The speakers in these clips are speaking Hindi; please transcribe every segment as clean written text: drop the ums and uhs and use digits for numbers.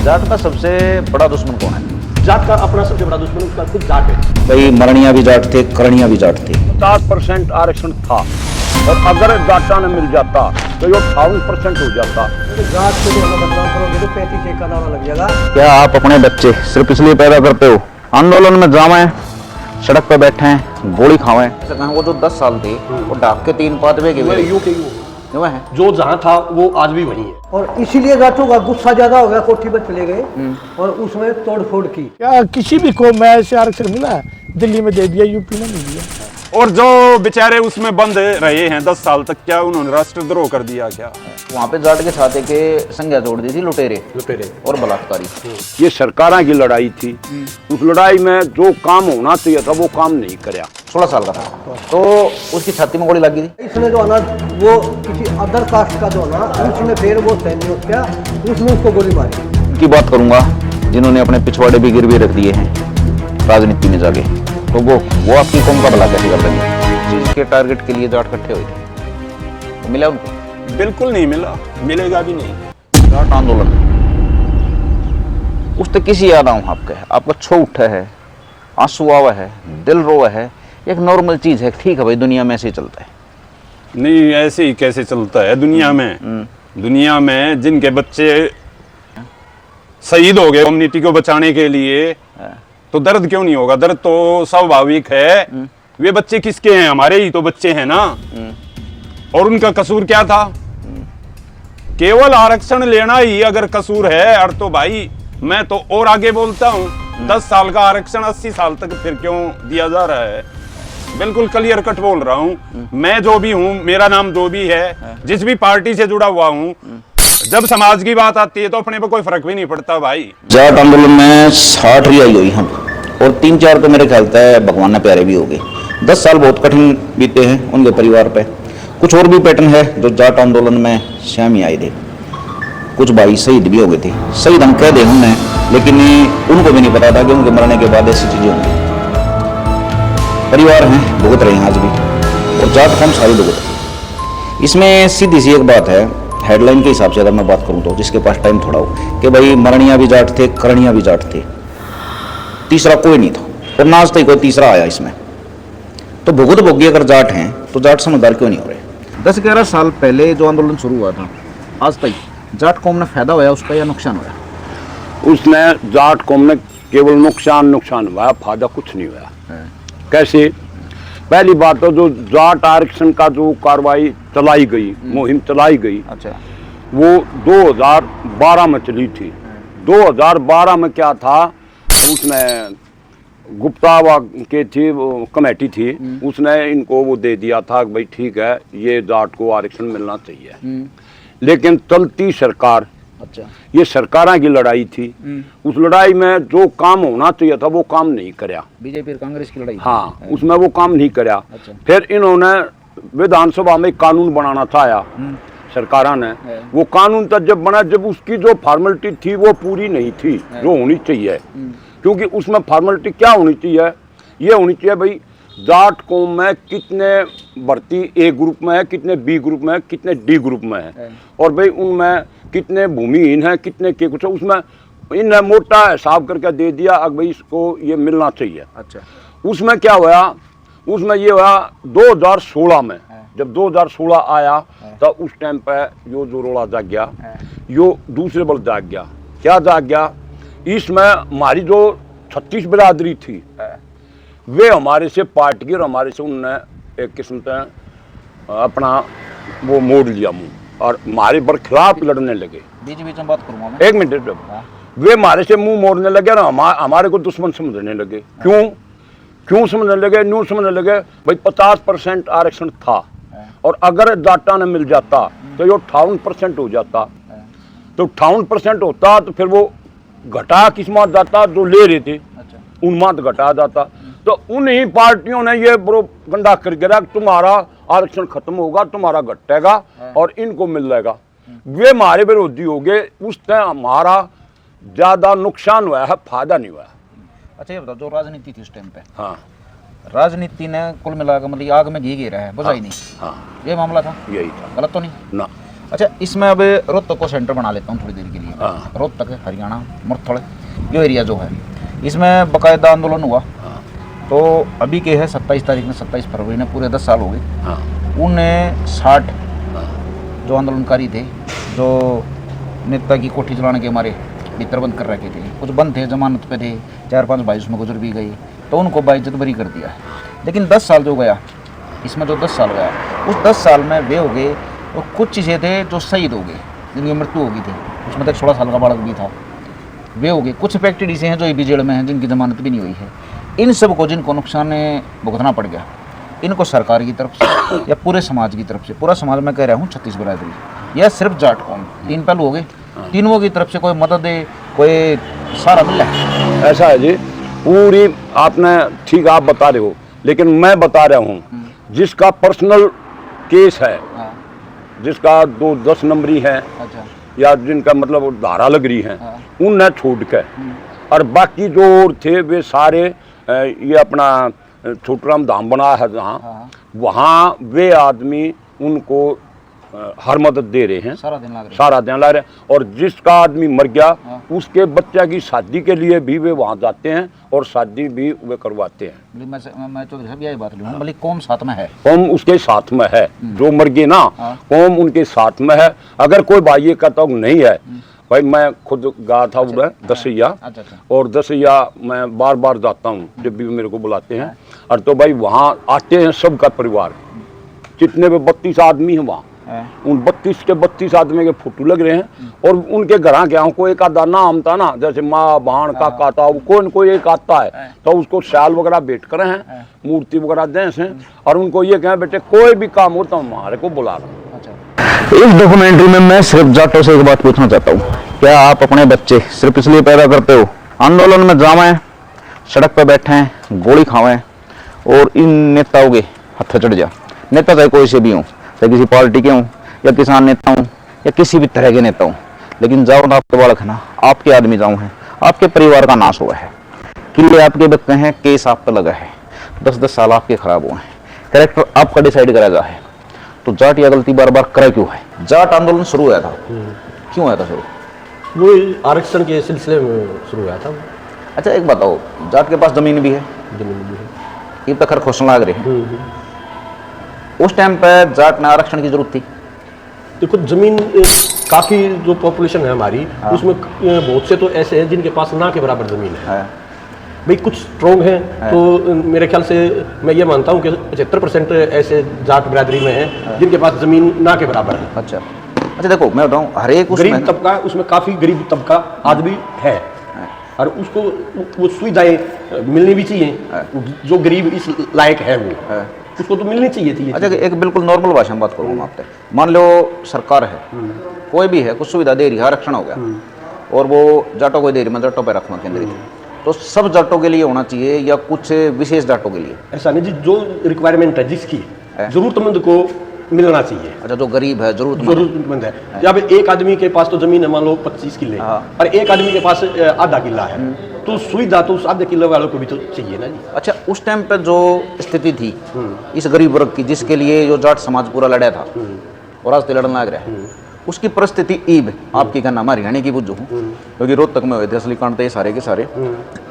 जाट का सबसे बड़ा दुश्मन कौन है? जाट का अपना सबसे बड़ा दुश्मन उसका खुद जाट है। भाई मरणिया भी जाट थे, करणिया भी जाट थे। 50% आरक्षण था और अगर जाटा ने मिल जाता तो ये 58% हो जाता। तो जाट से जो हम बदनाम करोगे तो 35 का नारा लग जाएगा। क्या आप अपने बच्चे सिर्फ इसलिए पैदा करते हो आंदोलन में जावे, सड़क पर बैठे हैं, गोली खावे? वो जो 10 साल थे वो डाक के 3 पातवे के यूं के यूं है, जो जहाँ था वो आज भी वही है। और इसीलिए जाटों का गुस्सा ज्यादा हो गया, कोठी पर चले गए और उसमें तोड़फोड़ की। क्या किसी भी को में ऐसे आरक्षण मिला है? दिल्ली में दे दिया, यूपी में नहीं दिया। और जो बेचारे उसमें बंद रहे हैं 10 साल तक, क्या उन्होंने राष्ट्रद्रोह कर दिया क्या? वहाँ पे जाट के छाते के संज्ञा जोड़ दी थी लुटेरे और बलात्कारी। ये सरकारों की लड़ाई थी। उस लड़ाई में जो काम होना चाहिए था वो काम नहीं कराया। 16 साल का था तो उसकी छाती में गोली लगी थी। इसने जो है ना वो किसी अदर कास्ट का जो है ना उसने फिर वो सैन्य क्या उसने उसको गोली मारी। उनकी बात करूंगा जिन्होंने अपने पिछवाड़े भी गिरवी रख दिए हैं राजनीति में जाके, तो वो आपकी कौम का भला कैसे कर देंगे? जिसके टारगेट के लिए जाट इकट्ठे हुए थे, तो मिला उनको? बिल्कुल नहीं मिला, मिलेगा भी नहीं। जाट आंदोलन उस तक किसी याद आऊँ आपका छो उठा है, आंसू आवा है, दिल रोवा है, एक नॉर्मल चीज है। ठीक है भाई, दुनिया में ऐसे ही चलता है। नहीं, ऐसे ही कैसे चलता है दुनिया में? दुनिया में जिनके बच्चे शहीद हो गए कम्युनिटी को बचाने के लिए, तो दर्द क्यों नहीं होगा? दर्द तो स्वाभाविक है। वे बच्चे किसके हैं? हमारे ही तो बच्चे हैं ना। और उनका कसूर क्या था? केवल आरक्षण लेना ही अगर कसूर है, और तो भाई मैं तो और आगे बोलता हूँ, 10 साल का आरक्षण 80 साल तक फिर क्यों दिया जा रहा है? बिल्कुल क्लियर कट बोल रहा हूँ। मैं जो भी हूँ, मेरा नाम जो भी है, जिस भी पार्टी से जुड़ा हुआ हूँ, जब समाज की बात आती है तो अपने पे कोई फर्क भी नहीं पड़ता भाई। जाट आंदोलन में 60 रिहाई हुई हम, और 3-4 तो मेरे ख्याल से भगवान ने प्यारे भी हो गए। 10 साल बहुत कठिन बीते हैं उनके परिवार पे। कुछ और भी पैटर्न है जो जाट आंदोलन में शामिल आए थे। कुछ भाई शहीद भी हो गए थे, शहीद हम कह दें उन्हें, लेकिन उनको भी नहीं पता था कि उनके मरने के बाद ऐसी चीजें होंगी। परिवार हैं, भुगत रहे हैं आज भी, और जाट कौम सारी भुगत रही। इसमें सीधी सी एक बात है, हेडलाइन के हिसाब से अगर मैं बात करूं तो, जिसके पास टाइम थोड़ा हो, कि भाई मरणिया भी जाट थे, करणिया भी जाट थे, तीसरा कोई नहीं था, और ना आज तक कोई तीसरा आया इसमें। तो भुगत भोगी अगर जाट हैं तो जाट समझदार क्यों नहीं हो रहे? 10-11 साल पहले जो आंदोलन शुरू हुआ था, आज तक जाट कौम ने फायदा होया उसका या नुकसान होया? उसने जाट कौम ने केवल नुकसान हुआ, फायदा कुछ नहीं हुआ। कैसे? पहली बात तो जो जाट आरक्षण का जो कार्रवाई चलाई गई, मुहिम चलाई गई, अच्छा, वो 2012 में चली थी। 2012 में क्या था, उसने गुप्ता के थी वो कमेटी थी, उसने इनको वो दे दिया था कि भाई ठीक है, ये जाट को आरक्षण मिलना चाहिए। लेकिन चलती सरकार, अच्छा, ये सरकारों की लड़ाई थी। उस लड़ाई में जो काम होना चाहिए था वो काम नहीं कराया। बीजेपी और कांग्रेस की लड़ाई। हाँ, उसमें वो काम नहीं कराया। अच्छा। फिर इन्होंने विधानसभा में कानून बनाना चाहा सरकारों ने। वो कानून तब जब बना जब उसकी जो फॉर्मेलिटी थी वो पूरी नहीं थी जो होनी चाहिए। क्योंकि उसमें फॉर्मेलिटी क्या होनी चाहिए? ये होनी चाहिए भाई, जाट कौम में कितने भर्ती ए ग्रुप में है, कितने बी ग्रुप में है, कितने डी ग्रुप में है, और भाई उनमें कितने भूमिहीन है, कितने के कुछ है। उसमें इन्हें मोटा हिसाब करके दे दिया अब भाई इसको ये मिलना चाहिए। अच्छा, उसमें क्या हुआ? उसमें ये हुआ 2016 में, जब 2016 आया तो उस टाइम पे यो जो रोड़ा जाग गया, यो दूसरे बल जाग गया। क्या जाग गया? इसमें हमारी जो 36 बिरादरी थी वे हमारे से पार्टी की, और हमारे से उनने एक किस्म से अपना वो मोड़ लिया मुंह, और हमारे पर खिलाफ लड़ने लगे। बीच में बात करूंगा मैं। एक मिनट, वे हमारे से मुंह मोड़ने लगे और हमारे को दुश्मन समझने लगे। क्यों समझने लगे? न्यू समझने लगे भाई 50% आरक्षण था, और अगर जाटा ने मिल जाता तो ये 58% हो जाता। तो 58% होता तो फिर वो घटा किस मात जाता जो ले रहे थे, उन मात घटा जाता। तो उन्हीं पार्टियों ने ये प्रोपगंडा कर गिरा तुम्हारा आरक्षण खत्म होगा, तुम्हारा घटेगा और इनको मिल जाएगा। वे हमारे विरोधी हो गए। उस टाइम हमारा ज्यादा नुकसान हुआ है, फायदा नहीं हुआ। अच्छा, ये बताओ, जो राजनीति थी उस टाइम पे, हाँ, राजनीति ने कुल मिलाकर मतलब आग में घी गिरा है, बुझाई नहीं। हाँ, ये मामला था, यही था। गलत तो नहीं ना। अच्छा, इसमें अब रोहतक को सेंटर बना लेता हूँ थोड़ी देर के लिए। हाँ। रोहतक, हरियाणा, मुरथल, ये एरिया जो है इसमें बाकायदा आंदोलन हुआ। तो अभी के है 27 तारीख में, 27 फरवरी ने पूरे 10 साल हो गए। हाँ। उन्हें 60 जो आंदोलनकारी थे, जो नेता की कोठी चलाने के हमारे भीतर बंद कर रखे थे, कुछ बंद थे, जमानत पे थे, 4-5 भाई उसमें गुजर भी गए, तो उनको बाइज्जत बरी कर दिया। लेकिन 10 साल जो गया, इसमें जो 10 साल गया, उस 10 साल में वे हो गए और कुछ चीज़ें थे जो शहीद हो गए, जिनकी मृत्यु हो गई थी। उसमें तक 16 साल का बालक भी था, वे हो गए। कुछ इफेक्टेड ऐसे हैं जो अभी जेल में हैं, जिनकी जमानत भी नहीं हुई है। इन सब को जिनको नुकसान भुगतना पड़ गया, इनको सरकार की तरफ से या पूरे समाज की तरफ से, पूरा समाज में कह रहा हूँ, 36 बिरादरी या सिर्फ जाट कौम, 3 पहलू हो गए, तीनों की तरफ से कोई मदद दे, कोई सहारा मिल रहा है। ऐसा है जी, पूरी आपने ठीक आप बता रहे हो, लेकिन मैं बता रहा हूँ जिसका पर्सनल केस है, हाँ। जिसका 10 नंबरी है, अच्छा। या जिनका मतलब धारा लग रही है, उन्हें छोड़ के और बाकी जो और थे वे सारे ये अपना छोटराम धाम बना है जहाँ, वहाँ वे आदमी उनको हर मदद दे रहे हैं, सारा दिन ला रहे हैं। और जिसका आदमी मर गया, उसके बच्चा की शादी के लिए भी वे वहाँ जाते हैं और शादी भी वे करवाते हैं। मैं चौधरी साहब यही बात लूँ, भले कौम साथ में है, कौम उसके साथ में है, जो मर गए ना, कौम उनके साथ में है। अगर कोई भाई ये कहता हूँ नहीं है, भाई मैं खुद गया था उधर दसैया, और दसैया मैं बार बार जाता हूँ जब भी मेरे को बुलाते हैं। और तो भाई वहाँ आते हैं सबका परिवार, जितने भी 32 आदमी हैं वहाँ, उन 32 के 32 आदमी के फोटो लग रहे हैं। और उनके घर के यहाँ कोई एक आधा नाम था ना, जैसे माँ बहन काका था, कोई न कोई एक आता है, तो उसको शाल वगैरह भेंट करे हैं, मूर्ति वगैरह दें हैं, और उनको ये कहें बेटे कोई भी काम होता है हमारे को बुला रहा। इस डॉक्यूमेंट्री में मैं सिर्फ जाटों से एक बात पूछना चाहता हूँ, क्या आप अपने बच्चे सिर्फ इसलिए पैदा करते हो आंदोलन में जावें, सड़क पर बैठें, गोली खावें और इन नेताओं के हत्थे चढ़ जा? नेता चाहे कोई से भी हों, चाहे किसी पार्टी के हों या किसान नेता हों या किसी भी तरह के नेता हों, लेकिन जाओ ना आपके बालक है ना, आपके आदमी जाओ हैं, आपके परिवार का नाश हुआ है, किले आपके बच्चे हैं, केस आप पर लगा है, 10-10 साल आपके खराब हुए हैं, कैरेक्टर आपका डिसाइड करा जा है। तो जाट यह गलती बार बार करे क्यों है? जाट आंदोलन शुरू हुआ था, क्यों हुआ था शुरू? वो आरक्षण के सिलसिले में शुरू हुआ था। अच्छा एक बताओ, जाट के पास जमीन भी है, ये तो खैर क्वेश्चन लाग रहे हैं, उस टाइम पे जाट ने आरक्षण की जरूरत थी? देखो जमीन काफ़ी जो पॉपुलेशन है हमारी, उसमें बहुत से तो ऐसे हैं जिनके पास ना के बराबर जमीन है। भाई कुछ स्ट्रॉन्ग हैं, तो मेरे ख्याल से मैं ये मानता हूँ कि 75% ऐसे जाट बिरादरी में हैं जिनके पास जमीन ना के बराबर है। अच्छा देखो मैं बताऊँ, हर एक गरीब तबका, उसमें काफ़ी गरीब तबका आज भी है, और उसको वो सुविधाएं मिलनी भी चाहिए। जो गरीब इस लायक है वो उसको तो मिलनी चाहिए थी। अच्छा एक बिल्कुल नॉर्मल भाषा में बात करूँगा आपसे, मान लो सरकार है, कोई भी है, कुछ सुविधा दे रही है, आरक्षण हो गया और वो जाटों को दे रही, मैं जाटों पर रखूँगा केंद्रित, तो सब जाटों के लिए होना चाहिए या कुछ विशेष जाटों के लिए? ऐसा नहीं जी, जो रिक्वायरमेंट है जिसकी जरूरतमंद को मिलना चाहिए। अच्छा जो गरीब है, जरूरतमंद है, जब एक आदमी के पास तो जमीन है मान लो 25 किले और एक आदमी के पास आधा किला है, तो सुविधा तो उस आधे किले वालों को भी तो चाहिए ना जी। अच्छा उस टाइम पे जो स्थिति थी इस गरीब वर्ग की, जिसके लिए जो जाट समाज पूरा लड़ा था और आज तो लड़ना लग रहा है, उसकी परिस्थिति ईब आपकी कहना हमारी हरियाणा की बुझू हूँ, क्योंकि रोहतक में हुए थे असली कांड थे सारे के सारे।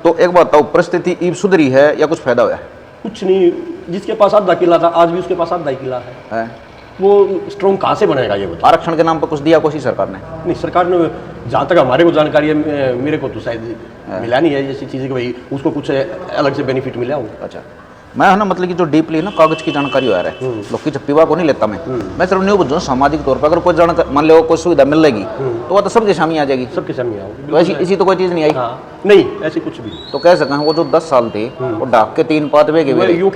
तो एक बात बताओ, परिस्थिति ईब सुधरी है या कुछ फायदा हुआ है? कुछ नहीं, जिसके पास आधा किला था आज भी उसके पास आधा किला है, वो स्ट्रॉन्ग कहाँ से बनेगा ये बताओ? आरक्षण के नाम पर कुछ दिया कोई सरकार ने? नहीं, सरकार ने जहाँ तक हमारे को जानकारी है, मेरे को तो शायद मिला नहीं है ऐसी चीज़ें कि भाई उसको कुछ अलग से बेनिफिट मिला हो। अच्छा मैं है ना मतलब कि जो डीपली ना कागज की जानकारी हो रहा है, लोग की चप्पीवा को नहीं लेता मैं सिर्फ न्यू बुझूँ सामाजिक तौर पर, अगर कोई जानकारी मान लो कोई सुविधा मिल लेगी तो वह तो सबके सामने आ जाएगी, सबके सामने आओ। तो ऐसी तो कोई चीज़ नहीं आई? नहीं ऐसी कुछ भी। तो कह सकें वो जो 10 साल थे वो डाक के 3 पातवे के यूँ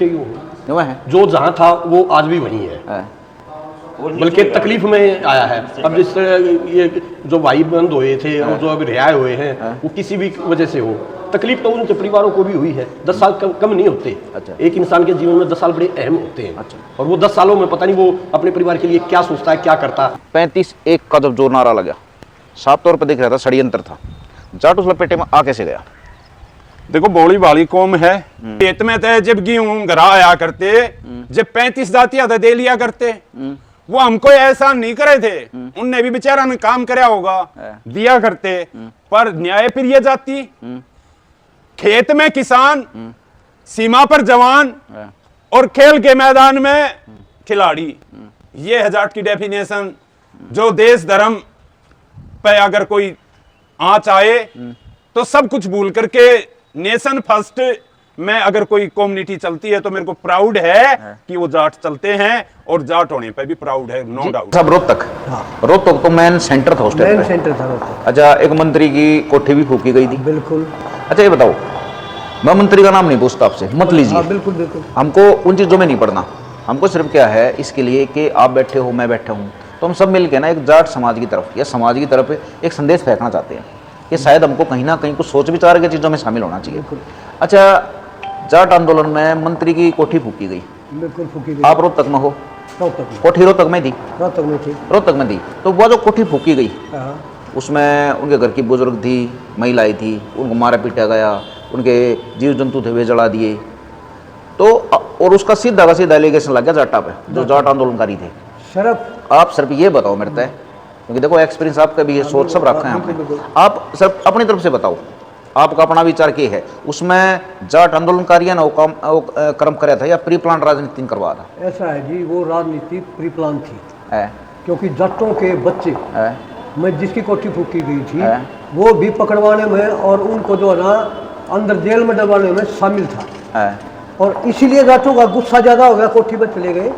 है, जो जहाँ था वो आज भी वहीं है, बल्कि तकलीफ में आया है। अब जिस ये जो भाई बंद हुए थे और जो अभी रिहाई हुए हैं, वो किसी भी वजह से हो, तकलीफ तो उनके परिवारों को भी हुई है। 10 साल कम नहीं होते। अच्छा। एक इंसान के जीवन में 10 साल बड़े अहम होते हैं। अच्छा। और वो 10 सालों में पता नहीं वो अपने परिवार के लिए क्या सोचता है, क्या करता है। 35-1 का जब जोर नारा लगा, साफ तौर पर दिख रहा था षड्यंत्र था, जाट उस लपेटे में आ कैसे गया? देखो बोली भाली कौम है, खेत में तो जब गेहूं घरा आया करते, जब 35 दातियां दे लिया करते, वो हमको एहसान नहीं करे थे, उनने भी बेचारा ने काम कराया होगा, दिया करते, पर न्याय पर ये जाती, खेत में किसान, सीमा पर जवान और खेल के मैदान में खिलाड़ी, ये है जाट की डेफिनेशन। जो देश धर्म पे अगर कोई आंच आए तो सब कुछ भूल करके नेशन फर्स्ट में अगर कोई कम्युनिटी चलती है तो मेरे को प्राउड है कि वो जाट चलते हैं, और जाट होने पे भी प्राउड है, नो डाउट। सब रोहतक तो मेन सेंटर था उस टाइम मेन पे। सेंटर था रोहतक। अच्छा, एक मंत्री की कोठी भी फूकी गई थी। बिल्कुल। अच्छा ये बताओ, मैं मंत्री का नाम नहीं पूछता आपसे, मत लीजिए, हाँ, बिल्कुल बिल्कुल। हमको उन चीजों में नहीं पड़ना, हमको सिर्फ क्या है इसके लिए कि आप बैठे हो, मैं बैठा हूँ, तो हम सब मिलकर ना एक जाट समाज की तरफ या समाज की तरफ एक संदेश फेंकना चाहते हैं कि शायद हमको कहीं ना कहीं कुछ सोच विचार के चीज़ों में शामिल होना चाहिए। अच्छा, जाट आंदोलन में मंत्री की कोठी फूकी गई, बिल्कुल फूकी गई। आप रोहतक में हो, रोहतक में। कोठी रोहतक में थी, रोहतक में थी। रोहतक में थी, तो वो जो कोठी फूकी गई हाँ। उसमें उनके घर की बुजुर्ग थी, महिलाएं थी, उनको मारा पीटा गया, उनके जीव जंतु थे वे जला दिए, तो और उसका सीधा का सीधा एलिगेशन लग गया जाटा पे, जो जाट आंदोलनकारी थे। सिर्फ आप सिर्फ ये बताओ मेरे तय, क्योंकि देखो एक्सपीरियंस आपका भी है, सोच सब रखा है आपने, आप सिर्फ अपनी तरफ से बताओ, आपका अपना विचार क्या है, उसमें जाट आंदोलनकारियों ने वो कर्म कराया था या प्री प्लान राजनीति करवा था? ऐसा है जी, वो राजनीति प्री प्लान थी है, क्योंकि जट्टों के बच्चे है, मैं जिसकी कोठी फूकी गई थी है। वो भी पकड़वाने में और उनको जो है ना अंदर जेल में डलवाने में शामिल था, है, और इसीलिए जाटों का गुस्सा ज्यादा हो गया, कोठी पर चले गए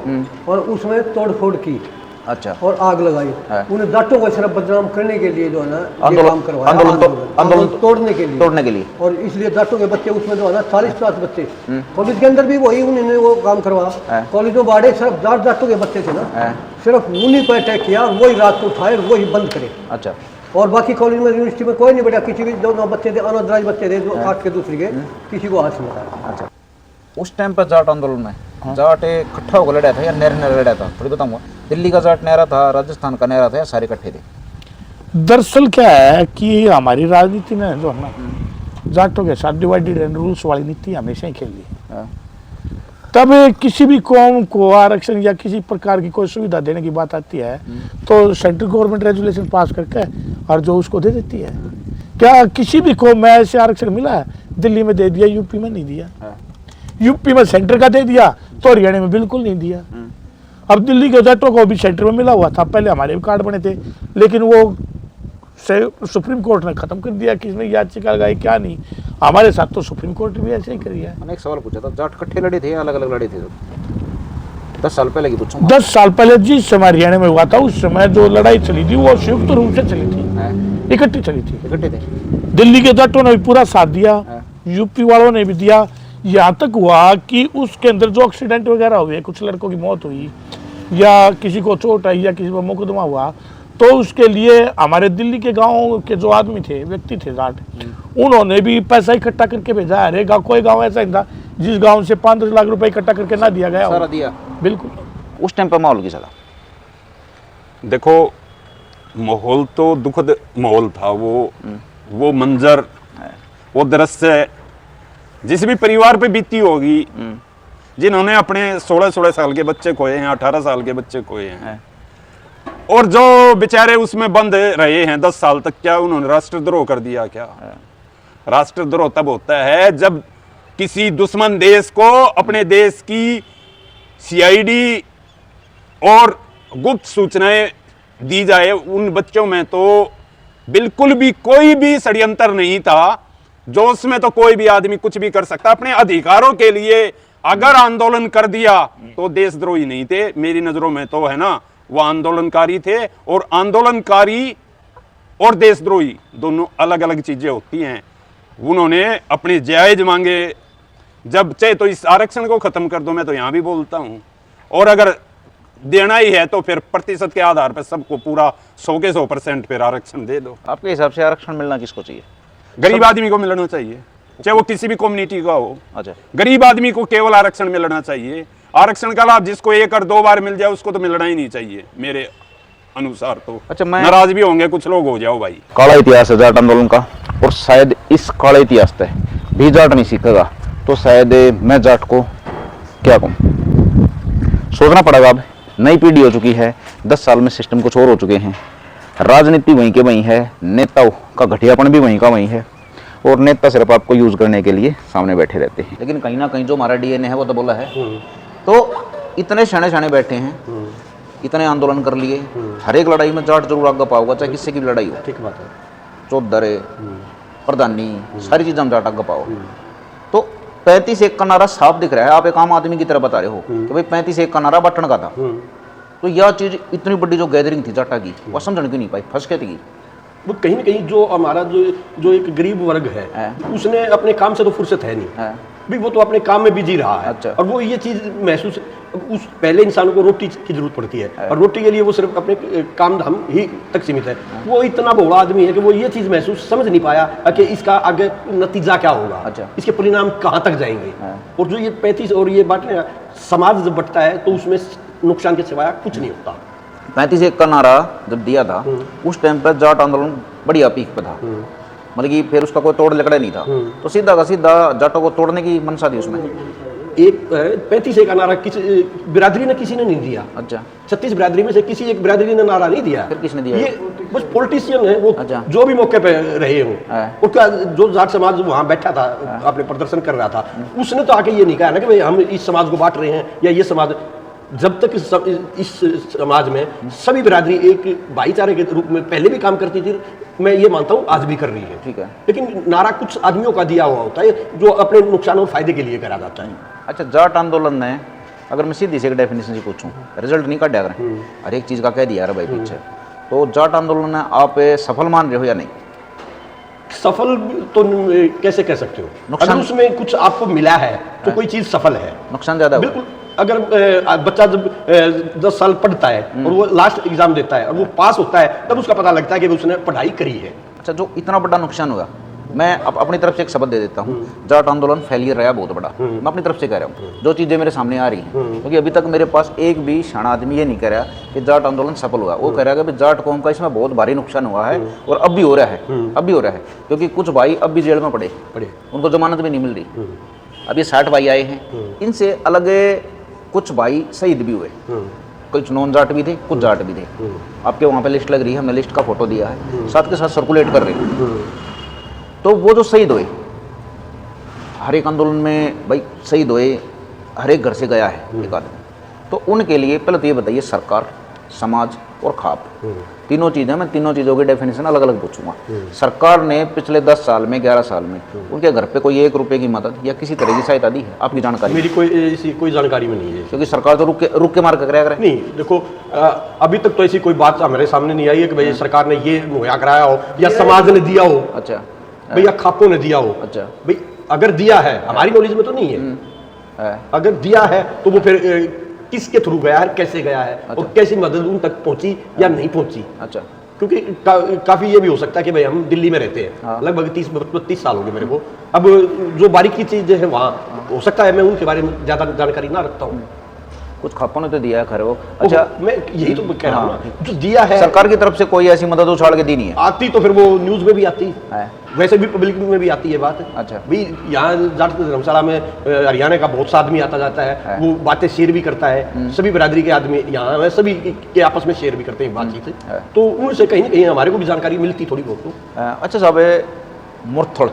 और उसमें तोड़फोड़ की अच्छा, और आग लगाई। है। उन्हें जाटों को सिर्फ बदनाम करने के लिए जो है ना ये आंदोलन- काम करवाया, आंदोलन आंदोलन तोड़ने के लिए, और और इसलिए जाटों के बच्चे उसमें जो है ना 40-50 बच्चे कॉलेज के अंदर भी वही उन्होंने वो काम करवा, है। कॉलेजों बाड़े सिर्फ जाटों के बच्चे थे ना, है। सिर्फ उन्हीं पर अटैक किया, वही रात को उठाए, वही बंद करे, अच्छा, और बाकी कॉलेज में यूनिवर्सिटी में कोई नहीं बैठा, किसी भी जो बच्चे थे अनादराज बच्चे थे, जो काट के दूसरी के, किसी को हाथ नहीं लगा। अच्छा, उस टाइम पर जाट आंदोलन में जाट इकट्ठा होकर लड़ा था या नहर नहर लड़ा था? थोड़ी बताऊंगा, दिल्ली का जाट नहरा था, राजस्थान का नहरा था, या सारे इकट्ठे थे? दरअसल क्या है कि हमारी राजनीति ने जो है ना जाटों के साथ डिवाइडेड एंड रूल्स वाली नीति हमेशा ही खेली है। तब किसी भी कौम को आरक्षण या किसी प्रकार की कोई सुविधा देने की बात आती है तो सेंट्रल गवर्नमेंट रेजुलेशन पास करके और जो उसको दे देती है। क्या किसी भी कौम में ऐसे आरक्षण मिला है? दिल्ली में दे दिया, यूपी में नहीं दिया, यूपी में सेंटर का दे दिया तो हरियाणा में बिल्कुल नहीं दिया। अब दिल्ली के जाटों को भी सेंटर में मिला हुआ था, पहले हमारे भी कार्ड बने थे, लेकिन वो सुप्रीम कोर्ट ने खत्म कर दिया, किसने याचिका लगाई क्या नहीं। हमारे साथ तो सुप्रीम कोर्ट भी ऐसे ही करी है। मैंने एक सवाल पूछा था, जाट इकट्ठे लड़े थे या अलग अलग लड़े थे? 10 साल पहले की पूछूंगा। 10 साल पहले जिस समय हरियाणा में हुआ था उस समय जो लड़ाई चली थी वो संयुक्त रूप से चली थी, इकट्ठी चली थी। इकट्ठे थे, दिल्ली के जाटों ने भी पूरा साथ दिया, यूपी वालों ने भी दिया। यहाँ तक हुआ कि उसके अंदर जो एक्सीडेंट वगैरह हुए, कुछ लड़कों की मौत हुई या किसी को चोट आई या किसी पर मुकदमा हुआ, तो उसके लिए हमारे दिल्ली के गांव के जो आदमी थे, व्यक्ति थे जाट, उन्होंने भी पैसा इकट्ठा करके भेजा। अरे कोई गांव ऐसा नहीं था जिस गांव से 5-10 लाख रुपए इकट्ठा करके ना दिया गया। सारा दिया, बिल्कुल। उस टाइम पर माहौल कैसा था? देखो, माहौल तो दुखद माहौल था। वो मंजर, वो दृश्य जिस भी परिवार पे बीती होगी, जिन्होंने अपने 16-16 साल के बच्चे खोए हैं, 18 साल के बच्चे खोए हैं, और जो बेचारे उसमें बंद रहे हैं 10 साल तक, क्या उन्होंने राष्ट्रद्रोह कर दिया? क्या राष्ट्रद्रोह तब होता है जब किसी दुश्मन देश को अपने देश की सीआईडी और गुप्त सूचनाएं दी जाए। उन बच्चों में तो बिल्कुल भी कोई भी षड्यंत्र नहीं था, जोश में तो कोई भी आदमी कुछ भी कर सकता। अपने अधिकारों के लिए अगर आंदोलन कर दिया तो देशद्रोही नहीं थे मेरी नजरों में, तो है ना, वो आंदोलनकारी थे। और आंदोलनकारी और देशद्रोही दोनों अलग अलग चीजें होती हैं। उन्होंने अपने जायज मांगे, जब चाहे तो इस आरक्षण को खत्म कर दो, मैं तो यहां भी बोलता हूं, और अगर देना ही है तो फिर प्रतिशत के आधार पर सबको पूरा 100 के 100% फिर आरक्षण दे दो। आपके हिसाब से आरक्षण मिलना किसको चाहिए? गरीब आदमी को मिलना चाहिए, चाहे वो किसी भी कम्युनिटी का हो। अच्छा, गरीब आदमी को केवल आरक्षण मिलना चाहिए। आरक्षण का लाभ जिसको 1 और 2 बार मिल जाए उसको तो मिलना ही नहीं चाहिए मेरे अनुसार। तो अच्छा, मैं नाराज भी होंगे कुछ लोग, हो जाओ भाई। काला इतिहास है जाट आंदोलन का, और शायद इस काले इतिहास से भी जाट नहीं सीखेगा तो शायद मैं जाट को क्या कहूँ, सोचना पड़ेगा अब नई पीढ़ी हो चुकी है, 10 साल में सिस्टम कुछ और हो चुके हैं, राजनीति वहीं के वहीं है, नेताओं का घटियापन भी वहीं का वहीं है, और नेता सिर्फ आपको यूज करने के लिए सामने बैठे रहते हैं। लेकिन कहीं ना कहीं जो हमारा डीएनए है वो तो बोला है। तो इतने शाने शाने बैठे हैं, इतने आंदोलन कर लिए, हर एक लड़ाई में जाट जरूर आगे पाओगा, चाहे किससे की भी लड़ाई हो। ठीक बात है। चौधरी, प्रधानी, सारी चीज़ हम जाट आगे पाओ। तो 35-1 का नारा साफ दिख रहा है, आप एक आम आदमी की तरह बता रहे हो कि भाई 35-1 का नारा बटन का था। तो यह चीज़ इतनी बड़ी जो गैदरिंग थी जाटा की, वो समझने की नहीं पाई, फंस के थी। वो कहीं ना कहीं जो हमारा जो एक गरीब वर्ग है, उसने अपने काम से तो फुर्सत है नहीं भी, वो तो अपने काम में बिजी रहा है। अच्छा। और वो ये चीज महसूस, उस पहले इंसान को रोटी की जरूरत पड़ती है, और रोटी के लिए वो सिर्फ अपने काम धाम ही तक सीमित है। वो इतना भोला आदमी है कि वो ये चीज महसूस समझ नहीं पाया कि इसका आगे नतीजा क्या होगा। अच्छा। इसके परिणाम कहाँ तक जाएंगे। और जो ये 35 और ये बांटने, समाज जब बंटता है तो उसमें नुकसान के सिवाय कुछ नहीं होता। 35-1 का नारा जब दिया था, उस टाइम पर जाट आंदोलन बढ़िया पीक पे था, मतलब कि फिर उसका कोई तोड़ लकड़ा नहीं था। तो सीधा का सीधा जाटों को तोड़ने की मंशा थी उसमें। एक 35 का नारा किसी बिरादरी ने किसी ने नहीं दिया। अच्छा। 36 बिरादरी में से किसी एक बिरादरी ने नारा नहीं दिया। फिर किसने दिया? ये बस पॉलिटिशियन है वो। अच्छा। जो भी मौके पे रहे हों, हाँ। उसका जो जाट समाज वहां बैठा था, अपने प्रदर्शन कर रहा था, उसने तो आके ये नहीं कहा ना कि भाई हम इस समाज को बांट रहे हैं या ये समाज। जब तक इस समाज में सभी बिरादरी एक भाईचारे के रूप में पहले भी काम करती थी, मैं ये मानता हूँ आज भी कर रही है। ठीक है। लेकिन नारा कुछ आदमियों का दिया हुआ होता है जो अपने नुकसान और फायदे के लिए करा जाता है। अच्छा, जाट आंदोलन ने, अगर मैं सीधी से एक डेफिनेशन से पूछूं, रिजल्ट नहीं काटा करें, हर एक चीज़ का कह दिया यार भाई पीछे, तो जाट आंदोलन ने आप सफल मान रहे हो या नहीं? सफल तो कैसे कह सकते हो? नुकसान- अगर उसमें कुछ आपको मिला है तो कोई चीज सफल है। नुकसान ज़्यादा हुआ? बिल्कुल। अगर बच्चा जब 10 साल पढ़ता है और वो लास्ट एग्जाम देता है और वो पास होता है, तब उसका पता लगता है कि उसने पढ़ाई करी है। अच्छा, जो इतना बड़ा नुकसान हुआ, मैं अपनी तरफ से एक शब्द दे देता हूँ, जाट आंदोलन फेलियर रहा बहुत बड़ा। मैं अपनी तरफ से कह रहा हूँ, जो चीज़ें मेरे सामने आ रही हैं, क्योंकि अभी तक मेरे पास एक भी शाना आदमी ये नहीं कह रहा कि जाट आंदोलन सफल हुआ। वो कह रहा है कि जाट कौम का इसमें बहुत भारी नुकसान हुआ है, और अब भी हो रहा है, अब भी हो रहा है, क्योंकि कुछ भाई अब भी जेल में पड़े, उनको जमानत भी नहीं मिल रही। अब ये 60 भाई आए हैं, इनसे अलग कुछ भाई शहीद भी हुए, कुछ नॉन जाट भी थे, कुछ जाट भी थे। आपके वहाँ पे लिस्ट लग रही है, हमने लिस्ट का फोटो दिया है, साथ के साथ सर्कुलेट कर रहे हैं। तो वो जो शहीद हुए, हर एक आंदोलन में भाई शहीद हुए, हर एक घर से गया है एक आदमी, तो उनके लिए पहले तो ये बताइए, सरकार, समाज और खाप, तीनों चीज़ें, मैं तीनों चीज़ों की डेफिनेशन अलग अलग पूछूंगा। सरकार ने पिछले 10 साल में, 11 साल में उनके घर पे कोई 1 रुपए की मदद या किसी तरह की सहायता दी है? आपकी जानकारी? मेरी कोई जानकारी में नहीं है, क्योंकि सरकार तो रुक के मार कर कराया करे। नहीं, देखो अभी तक तो ऐसी कोई बात हमारे सामने नहीं आई है कि भाई सरकार ने ये मुहैया कराया हो या समाज ने दिया हो। अच्छा। भैया खापों ने दिया हो। अच्छा। भाई अगर दिया है, हमारी नॉलेज में तो नहीं है, अगर दिया है तो वो फिर किसके थ्रू गया है, कैसे गया है, और कैसी मदद उन तक पहुंची या नहीं पहुंची। अच्छा। क्योंकि काफी ये भी हो सकता है कि भाई हम दिल्ली में रहते हैं, लगभग 30-32 साल हो गए मेरे को। अब जो बारीकी चीजें हैं वहाँ हो सकता है मैं उनके बारे में ज्यादा जानकारी ना रखता हूँ। कुछ खापों ने तो दिया है खैर वो। अच्छा, मैं यही तो कह रहा हूँ ना, जो दिया है सरकार की तरफ से कोई ऐसी मदद उछाल के दी नहीं है। आती तो फिर वो न्यूज में भी आती है, वैसे भी पब्लिक में भी आती है बात। अच्छा। भाई यहाँ जाट धर्मशाला में हरियाणा का बहुत सा आदमी आता जाता है, वो बातें शेयर भी करता है, सभी बिरादरी के आदमी यहाँ सभी के आपस में शेयर भी करते हैं बातचीत, तो उनसे कहीं ना कहीं हमारे को भी जानकारी मिलती थोड़ी बहुत। तो अच्छा साहब, मुरथल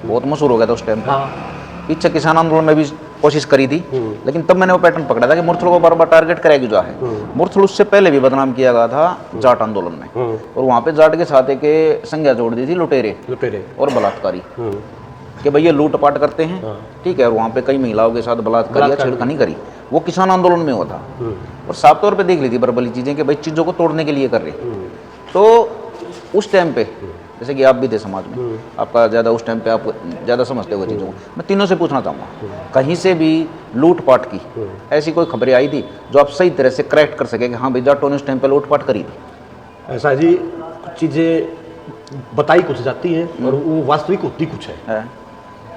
बहुत मशहूर हो गया था उस टाइम। हाँ। पीछे किसान आंदोलन में भी कोशिश करी थी, लेकिन तब मैंने वो पैटर्न पकड़ा था कि मुरथल को बार बार टारगेट करेगी जो है। मुरथल उससे पहले भी बदनाम किया गया था जाट आंदोलन में, और वहाँ पे जाट के साथ एक संज्ञा जोड़ दी थी लुटेरे और बलात्कारी, कि भाई ये लूटपाट करते हैं, ठीक है। और वहाँ पे कई महिलाओं के साथ बलात्कार या छेड़खानी करी, वो किसान आंदोलन में हुआ था, और साफ तौर पर देख ली थी बरबली चीज़ें कि भाई चीज़ों को तोड़ने के लिए कर रहे। तो उस टाइम पे, जैसे कि आप भी थे समाज में, आपका ज़्यादा उस टाइम पे आप ज़्यादा समझते हो चीज़ों को, मैं तीनों से पूछना चाहूँगा, कहीं से भी लूटपाट की ऐसी कोई खबरें आई थी जो आप सही तरह से करेक्ट कर सके कि हाँ भाई जाटों ने उस टाइम पे लूटपाट करी थी? ऐसा जी, कुछ चीज़ें बताई कुछ जाती हैं और वो वास्तविक होती कुछ है।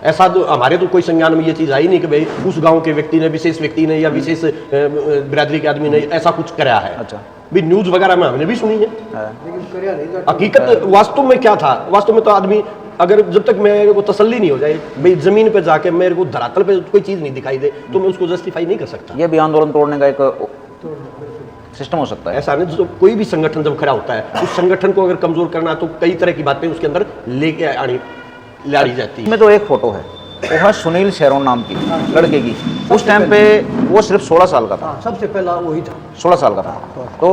ऐसा तो हमारे तो कोई संज्ञान में ये चीज़ आई नहीं कि भाई उस गांव के व्यक्ति ने, विशेष व्यक्ति ने या विशेष बिरादरी के आदमी ने ऐसा कुछ कराया है। अच्छा। भी न्यूज़ वगैरह में हमने भी सुनी है, हकीकत वास्तव में क्या था, वास्तव में तो आदमी अगर जब तक मेरे को तसल्ली नहीं हो जाए भाई जमीन पे जाके मेरे को धरातल पे कोई चीज नहीं दिखाई दे तो मैं उसको जस्टिफाई नहीं कर सकता। ये भी आंदोलन तोड़ने का एक सिस्टम हो सकता है। ऐसा नहीं, जो कोई भी संगठन जब खड़ा होता है उस संगठन को अगर कमजोर करना है तो कई तरह की बातें उसके अंदर लेके लाड़ी जाती है। इसमें तो एक फोटो है, वो है सुनील शेरोन नाम की लड़के की। उस टाइम पे वो सिर्फ 16 साल का था। हाँ, सबसे पहला वही था। 16 साल का था, तो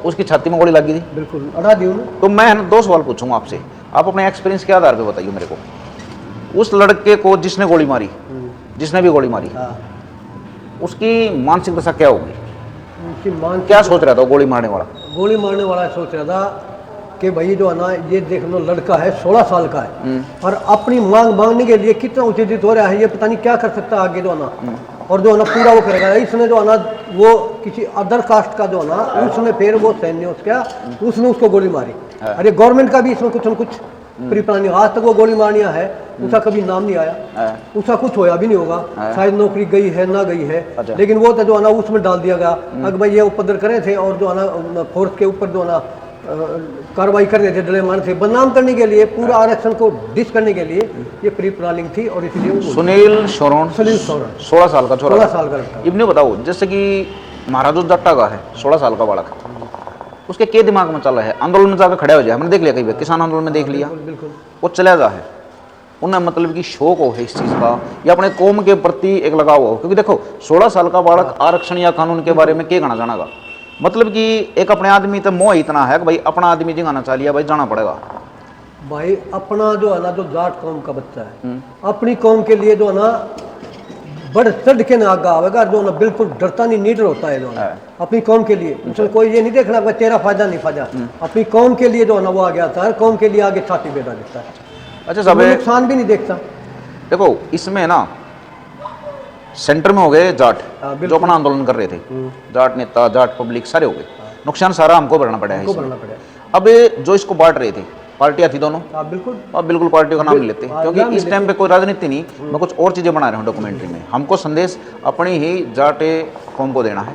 उसकी छाती में गोली लगी थी। बिल्कुल अड़ा दी उन्होंने। तो मैं है ना 2 सवाल पूछूंगा आपसे, आप अपने एक्सपीरियंस के आधार पे बताइए मेरे को। उस लड़के को जिसने गोली मारी, जिसने भी गोली मारी, हाँ, उसकी मानसिक दशा क्या होगी? उनकी मान क्या सोच रहा था वो गोली मारने वाला? गोली मारने वाला सोच रहा था कि भाई जो है ना ये देख लो लड़का है 16 साल का है और अपनी मांग मांगने के लिए कितना उत्तेजित हो रहा है, ये पता नहीं क्या कर सकता है आगे जो है ना, और जो है ना पूरा वो करेगा। इसने जो है ना वो किसी अदर कास्ट का जो है ना उसने फिर वो सैन्य उसका उसने उसको गोली मारी। अरे गवर्नमेंट का भी इसमें कुछ न कुछ प्री प्लानिंग, आज तक वो गोली मारनिया है उसका कभी नाम नहीं आया, उसका कुछ होया भी नहीं होगा, शायद नौकरी गई है ना गई है, लेकिन वो तो जो है ना उसमें डाल दिया गया अगर भाई ये उपद्रव करे थे और जो है ना फोर्स के ऊपर जो है ना कार्रवाई कर रहे थे, डले मान थे, बदनाम करने के लिए, पूरा आरक्षण को डिस करने के लिए ये प्री प्लानिंग थी। और इसलिए सुनील शेरोन 16 साल का छोरा, 16 साल का लड़का। इब्ने बताओ, जैसे कि महाराजो जट्टा का है 16 साल का बालक, उसके क्या दिमाग में चल रहा है? आंदोलन में जाकर खड़े हो जाए, हमने देख लिया कई बार, किसान आंदोलन में देख लिया, बिल्कुल वो चला जा है, उन्हें मतलब कि शौक हो है इस चीज़ का या अपने कौम के प्रति एक लगाव हो। क्योंकि देखो 16 साल का बालक आरक्षण या कानून के बारे में क्या कहना जानेगा? मतलब कि एक अपने आदमी तो मोह इतना है कि भाई अपना आदमी जिंगाना चाह लिया, भाई जाना पड़ेगा। भाई अपना जो है ना जो जाट कौम का बच्चा है अपनी कौम के लिए जो है ना बढ़ चढ़ के ना आगा आवेगा, जो ना बिल्कुल डरता नहीं, नीडर होता है जो है अपनी कौम के लिए। उसमें कोई ये नहीं देखना भाई तेरा फायदा नहीं फायदा, अपनी कौम के लिए जो है ना वो आगे आता है, कौम के लिए आगे छाती बेटा देता है। अच्छा साहब, नुकसान भी नहीं देखता। देखो इसमें ना सेंटर में हो गए जाट जो अपना आंदोलन कर रहे थे, जाट नेता, जाट पब्लिक सारे हो गए, नुकसान सारा हमको भरना पड़ा है हमको इसमें। भरना पड़ा। अब जो इसको बांट रहे थे पार्टियां थी दोनों, बिल्कुल अब बिल्कुल पार्टियों का नाम नहीं लेते, हाँ, क्योंकि नाम नहीं इस टाइम पे कोई राजनीति नहीं, मैं कुछ और चीजें बना रहा हूँ डॉक्यूमेंट्री में। हमको संदेश अपनी ही जाटे कौम को देना है।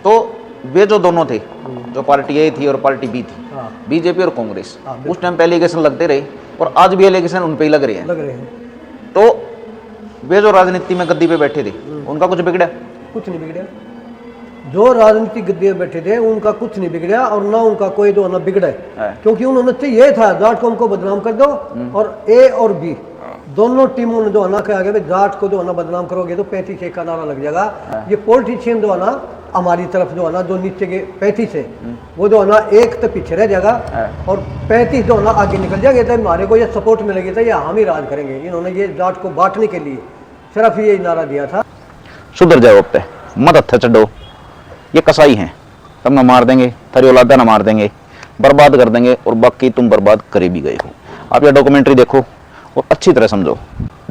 तो वे जो दोनों थे, जो पार्टी ए थी और पार्टी बी थी, हाँ। बीजेपी और कांग्रेस, उस टाइम पे एलिगेशन लगते रहे और आज भी एलिगेशन उन पे ही लग रहे हैं। लग रहे हैं। तो वे जो राजनीति में गद्दी पे बैठे थे उनका कुछ बिगड़ा? कुछ नहीं बिगड़ा। जो राजनीतिक गद्दी पे बैठे थे उनका कुछ नहीं बिगड़ा और ना उनका कोई जो ना बिगड़ा है, क्योंकि उन्होंने तो ये था जाट कौम को बदनाम कर दो और ए और बी दोनों टीमों ने जो है ना कहा गया जाट को जो है ना बदनाम करोगे तो 35 एक का नारा लग जाएगा। ये पॉलिटिशियन जो है ना हमारी तरफ जो है ना जो नीचे के 35 है वो जो है ना एक तो पीछे रह जाएगा और 35 जो है ना आगे निकल जाएगा। तो हमारे को ये सपोर्ट मिलेगी था, ये हम ही राज करेंगे। इन्होंने ये जाट को बांटने के लिए सिर्फ ये नारा दिया था। सुधर जाओ अब पे मत हत्था चढ़ो, ये कसाई हैं, तब ना मार देंगे, थारी औलादा ना मार देंगे, बर्बाद कर देंगे और बाकी तुम बर्बाद करे भी गए हो। आप ये डॉक्यूमेंट्री देखो और अच्छी तरह समझो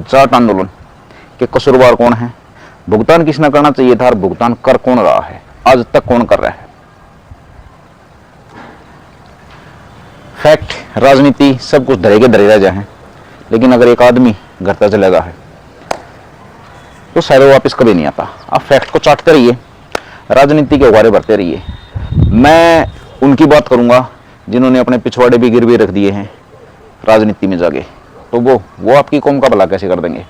जाट आंदोलन के कसूरवार कौन है, भुगतान किसने करना चाहिए था और भुगतान कर कौन रहा है, आज तक कौन कर रहा है। फैक्ट, राजनीति सब कुछ धरे के धरे रह जाए, लेकिन अगर एक आदमी घर तक चलेगा है तो शायद वो वापस कभी नहीं आता। आप फैक्ट को चाटते रहिए, राजनीति के उगारे भरते रहिए। मैं उनकी बात करूंगा जिन्होंने अपने पिछवाड़े भी गिरवी रख दिए हैं राजनीति में जाके, तो वो आपकी कौम का भला कैसे कर देंगे।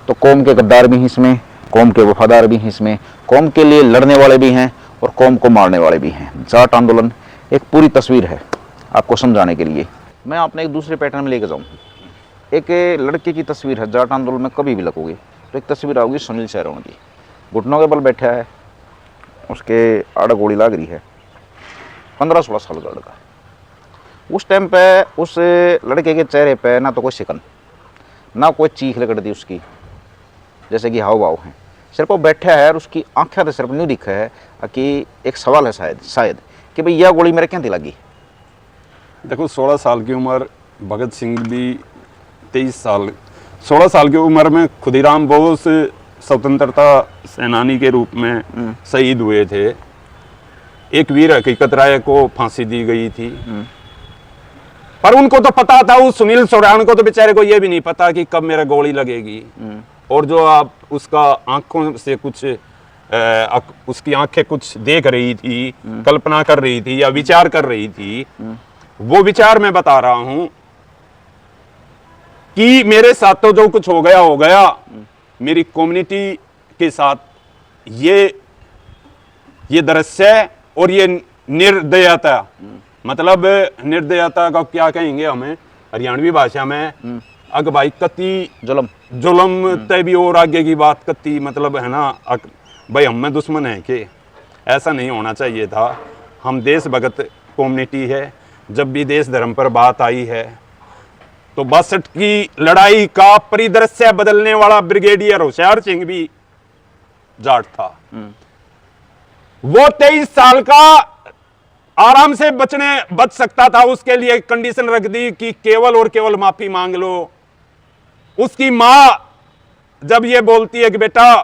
तो कौम के गद्दार भी हैं इसमें, कौम के वफादार भी हैं इसमें, कौम के लिए लड़ने वाले भी हैं और कौम को मारने वाले भी हैं। जाट आंदोलन एक पूरी तस्वीर है आपको समझाने के लिए। मैं आपने एक दूसरे पैटर्न में लेके जाऊँ। एक लड़के की तस्वीर है, जाट आंदोलन में कभी भी लगोगे तो एक तस्वीर आओगी सुनील शेरोन की, घुटनों के बल बैठा है, उसके आड़ गोली लग रही है, 15-16 साल का लड़का। उस टाइम पे उस लड़के के चेहरे पे ना तो कोई शिकन, ना कोई चीख लगती उसकी, जैसे कि हाव भाव हैं, सिर्फ वो बैठा है और उसकी आंखें तो सिर्फ नहीं दिखा है कि एक सवाल है शायद कि भाई यह गोली मेरे क्या लगी। देखो 16 साल की उम्र, भगत सिंह भी 23 साल, 16 साल की उम्र में खुदीराम बोस स्वतंत्रता सेनानी के रूप में शहीद हुए थे। एक वीर हकीकत राय को फांसी दी गई थी, पर उनको तो पता था, उस सुनील शेरोन को तो बेचारे को यह भी नहीं पता कि कब मेरा गोली लगेगी। और जो आप उसका आंखों से कुछ उसकी आंखें कुछ देख रही थी, कल्पना कर रही थी या विचार कर रही थी, वो विचार मैं बता रहा हूं कि मेरे साथ तो जो कुछ हो गया, मेरी कम्युनिटी के साथ ये दृश्य और ये निर्दयता, मतलब निर्दयता का क्या कहेंगे हमें हरियाणवी भाषा में, अग भाई कति जुलम तय भी और आगे की बात कति, मतलब है ना भाई हम में दुश्मन है कि ऐसा नहीं होना चाहिए था। हम देशभक्त कम्युनिटी है। जब भी देश धर्म पर बात आई है तो 62 की लड़ाई का परिदृश्य बदलने वाला ब्रिगेडियर होशियार सिंह भी जाट था। वो 23 साल का आराम से बच सकता था। उसके लिए कंडीशन रख दी कि केवल और केवल माफी मांग लो। उसकी मां जब ये बोलती है कि बेटा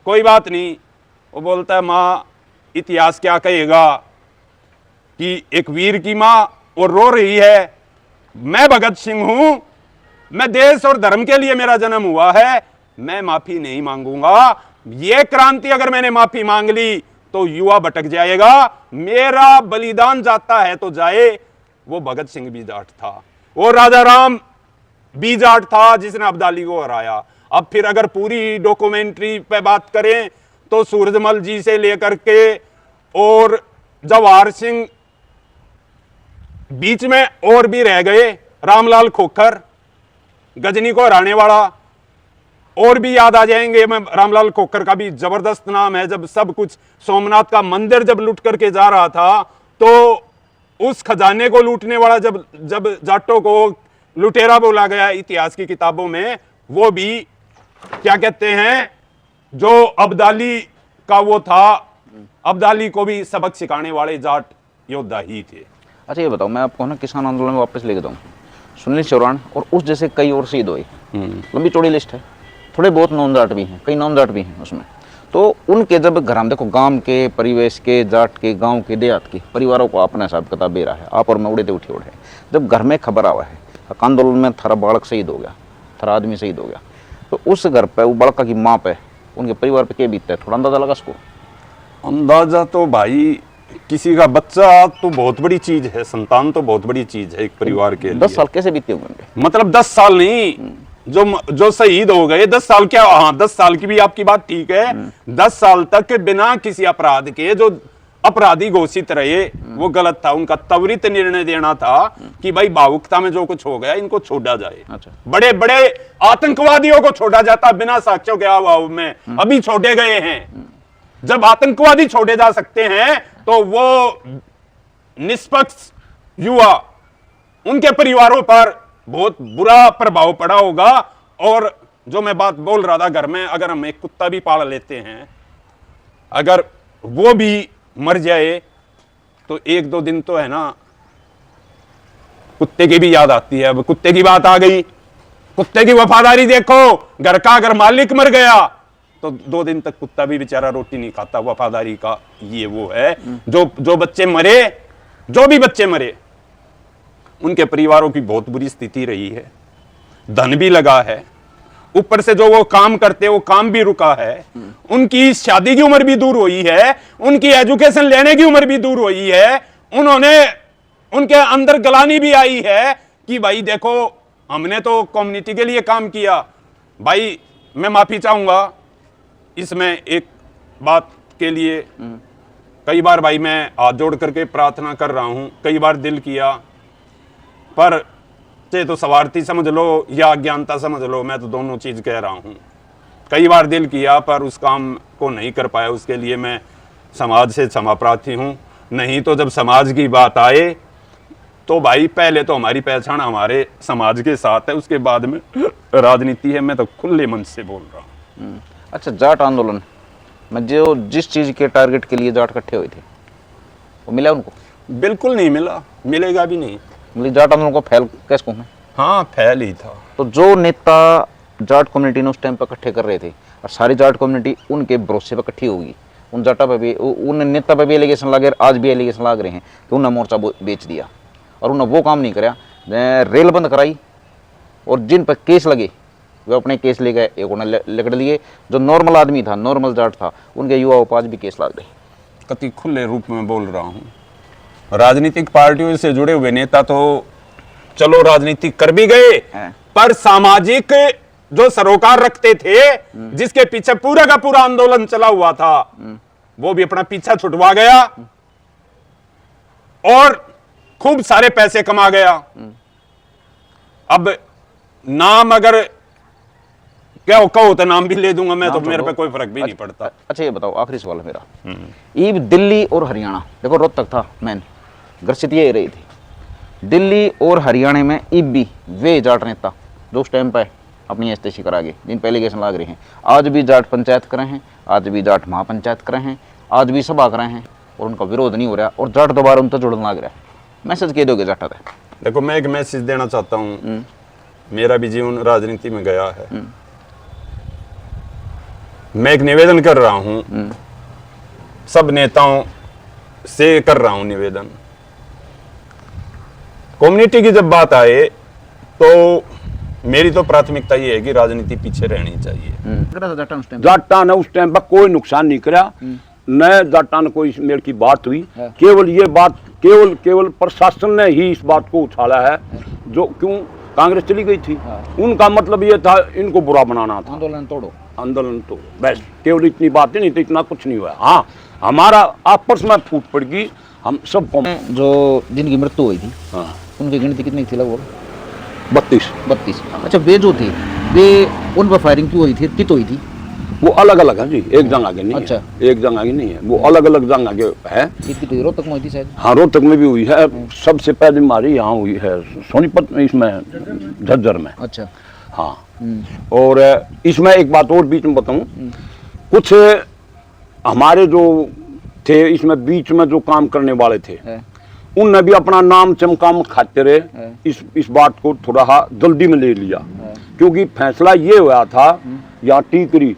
कोई बात नहीं, वो बोलता है मां इतिहास क्या कहेगा कि एक वीर की मां और रो रही है। मैं भगत सिंह हूं, मैं देश और धर्म के लिए मेरा जन्म हुआ है, मैं माफी नहीं मांगूंगा। ये क्रांति अगर मैंने माफी मांग ली तो युवा भटक जाएगा। मेरा बलिदान जाता है तो जाए। वो भगत सिंह भी जाट था, वो राजा राम भी जाट था जिसने अब्दाली को हराया। अब फिर अगर पूरी डॉक्यूमेंट्री पे बात करें तो सूरजमल जी से लेकर के और जवाहर सिंह, बीच में और भी रह गए, रामलाल खोखर गजनी को हराने वाला, और भी याद आ जाएंगे। मैं रामलाल खोखर का भी जबरदस्त नाम है। जब सब कुछ सोमनाथ का मंदिर जब लूट करके जा रहा था तो उस खजाने को लूटने वाला जब जाटों को लुटेरा बोला गया इतिहास की किताबों में, वो भी क्या कहते हैं, जो अब्दाली का वो था, अब्दाली को भी सबक सिखाने वाले जाट योद्धा ही थे। अच्छा ये बताओ, मैं आपको ना किसान आंदोलन में वापस लेके जाऊँ। सुनील चौहान और उस जैसे कई और शहीद हुए, लंबी चौड़ी लिस्ट है। थोड़े बहुत नॉन जाट भी हैं, कई नॉन जाट भी हैं उसमें। तो उनके जब घर हम देखो, गांव के परिवेश के, जाट के, गांव के, देहात के परिवारों को अपना हिसाब किताब दे रहा है। आप और मैं उड़े थे उठी उड़े। जब घर में खबर आवा है आंदोलन में थारा बालक शहीद हो गया, थारा आदमी शहीद हो गया, तो उस घर पे, वो बालका की माँ पे, उनके परिवार पे क्या बीतता है, थोड़ा अंदाजा लगा उसको? अंदाजा तो भाई, किसी का बच्चा तो बहुत बड़ी चीज है, संतान तो बहुत बड़ी चीज है एक परिवार के लिए। 10 साल कैसे बीते होंगे? मतलब 10 साल नहीं, जो शहीद हो गए 10 साल क्या, हाँ 10 साल की भी आपकी बात ठीक है। 10 साल तक बिना किसी अपराध के जो अपराधी घोषित रहे वो गलत था। उनका त्वरित निर्णय देना था कि भाई भावुकता में जो कुछ हो गया इनको छोड़ा जाए। अच्छा। बड़े बड़े आतंकवादियों को छोड़ा जाता बिना साक्ष्यों के अभाव में, अभी छोड़े गए हैं। जब आतंकवादी छोड़े जा सकते हैं तो वो निष्पक्ष युवा, उनके परिवारों पर बहुत बुरा प्रभाव पड़ा होगा। और जो मैं बात बोल रहा था, घर में अगर हम एक कुत्ता भी पाल लेते हैं, अगर वो भी मर जाए तो 1-2 दिन तो है ना कुत्ते की भी याद आती है। अब कुत्ते की बात आ गई, कुत्ते की वफादारी देखो, घर का अगर मालिक मर गया तो 2 दिन तक कुत्ता भी बेचारा रोटी नहीं खाता। वफादारी का ये वो है। जो बच्चे मरे, जो भी बच्चे मरे, उनके परिवारों की बहुत बुरी स्थिति रही है। धन भी लगा है, ऊपर से जो वो काम करते वो काम भी रुका है। उनकी शादी की उम्र भी दूर हुई है, उनकी एजुकेशन लेने की उम्र भी दूर हुई है। उनके अंदर गलानी भी आई है कि भाई देखो हमने तो कम्युनिटी के लिए काम किया। भाई मैं माफी चाहूंगा इसमें एक बात के लिए। कई बार भाई मैं हाथ जोड़ करके प्रार्थना कर रहा हूं, कई बार दिल किया, पर चाहे तो सवार्थी समझ लो या अज्ञानता समझ लो, मैं तो दोनों चीज कह रहा हूं। कई बार दिल किया पर उस काम को नहीं कर पाया, उसके लिए मैं समाज से क्षमा प्रार्थी हूं। नहीं तो जब समाज की बात आए तो भाई पहले तो हमारी पहचान हमारे समाज के साथ है, उसके बाद में राजनीति है। मैं तो खुले मन से बोल रहा हूँ। अच्छा, जाट आंदोलन में जो जिस चीज के टारगेट के लिए जाट इकट्ठे हुए थे वो मिला उनको? बिल्कुल नहीं मिला, मिलेगा भी नहीं। मतलब जाट आंदोलन को फैल कैसे कहूँ मैं? हाँ फैल ही था। तो जो नेता जाट कम्युनिटी ने उस टाइम पर इकट्ठे कर रहे थे और सारी जाट कम्युनिटी उनके भरोसे पर इकट्ठी होगी, उन जाटा पे भी, उन नेता पे भी एलिगेशन लगे, आज भी एलिगेशन लग रहे हैं कि उन्होंने मोर्चा बेच दिया और उन्होंने वो काम नहीं कराया, रेल बंद कराई और जिन पर केस लगे वे अपने केस ले गए, एक उन्हें लकड़ लिए। जो नॉर्मल आदमी था, नॉर्मल जाट था, उनके युवाओं पर आज भी केस लग गए। कति खुले रूप में बोल रहा हूँ। राजनीतिक पार्टियों से जुड़े हुए नेता तो चलो राजनीति कर भी गए, पर सामाजिक जो सरोकार रखते थे, जिसके पीछे पूरा का पूरा आंदोलन चला हुआ था, वो भी अपना पीछा छुटवा गया और खूब सारे पैसे कमा गया। अब नाम अगर क्या कहो तो नाम भी ले दूंगा मैं, तो मेरे पे कोई फर्क भी नहीं पड़ता। अच्छा ये बताओ, आखिरी सवाल है मेरा, ये दिल्ली और हरियाणा, देखो रोहतक था मैन, ग्रसित ये रही थी, दिल्ली और हरियाणा में ईब भी वे जाट नेता जो उस टाइम पे अपनी एस्टेसी करा गए, जिन पे एलिगेशन लाग रहे हैं, आज भी जाट पंचायत करे हैं, आज भी जाट महापंचायत करे हैं, आज भी सभा करे हैं, और उनका विरोध नहीं हो रहा, और जाट दोबारा उन तक जुड़ने लग रहा है। मैसेज कह दोगे जाटा है? देखो मैं एक मैसेज देना चाहता हूँ, मेरा भी जीवन राजनीति में गया है, मैं एक निवेदन कर रहा हूं, सब नेताओं से कर रहा हूं निवेदन, कम्युनिटी की जब बात आए तो मेरी तो प्राथमिकता ये है कि राजनीति पीछे रहनी चाहिए। जाटा ने उस टाइम पर कोई नुकसान नहीं करा, न जाटा ने कोई मेरे की बात हुई, केवल ये बात केवल प्रशासन ने ही इस बात को उछाला है, जो क्यों कांग्रेस चली गई थी, उनका मतलब ये था इनको बुरा बनाना था, आंदोलन तो बस केवल इतनी बात ही नहीं तो इतना कुछ नहीं हुआ। हाँ, हमारा आपस में फूट पड़ गई, हम सबको। जो जिनकी मृत्यु हुई थी, हाँ, उनकी गिनती कितनी थी लगभग? 32। अच्छा, वे जो थे वे उन पर फायरिंग क्यों हुई थी, कित हुई थी? वो अलग अलग है जी, एक जंग आगे नहीं अच्छा। है, एक जंग आगे नहीं है, वो अलग अलग जंग आगे है। कितनी रोहतक में हुई थी शायद? हाँ, रोहतक में भी हुई है, सबसे पहले हमारी यहाँ हुई है सोनीपत में, इसमें झज्जर में। अच्छा। हाँ, और इसमें एक बात और बीच में बताऊं, कुछ हमारे जो थे इसमें बीच में जो काम करने वाले थे, उनने भी अपना नाम चमकाम खाते रहे, इस बात को थोड़ा जल्दी में ले लिया, क्योंकि फैसला ये हुआ था यहाँ टीकरी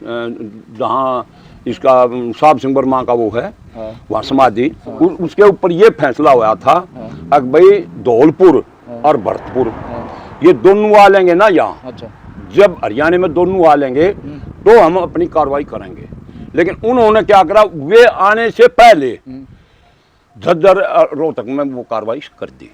जहाँ इसका साहब सिंह वर्मा का वो है वहाँ समाधि, उसके ऊपर ये फैसला हुआ था कि भाई धौलपुर और भरतपुर ये दोनों आ लेंगे ना यहाँ। अच्छा। जब हरियाणा में दोनों आ लेंगे तो हम अपनी कार्रवाई करेंगे, लेकिन उन्होंने क्या करा, वे आने से पहले झज्जर रोहतक में वो कार्रवाई कर दी।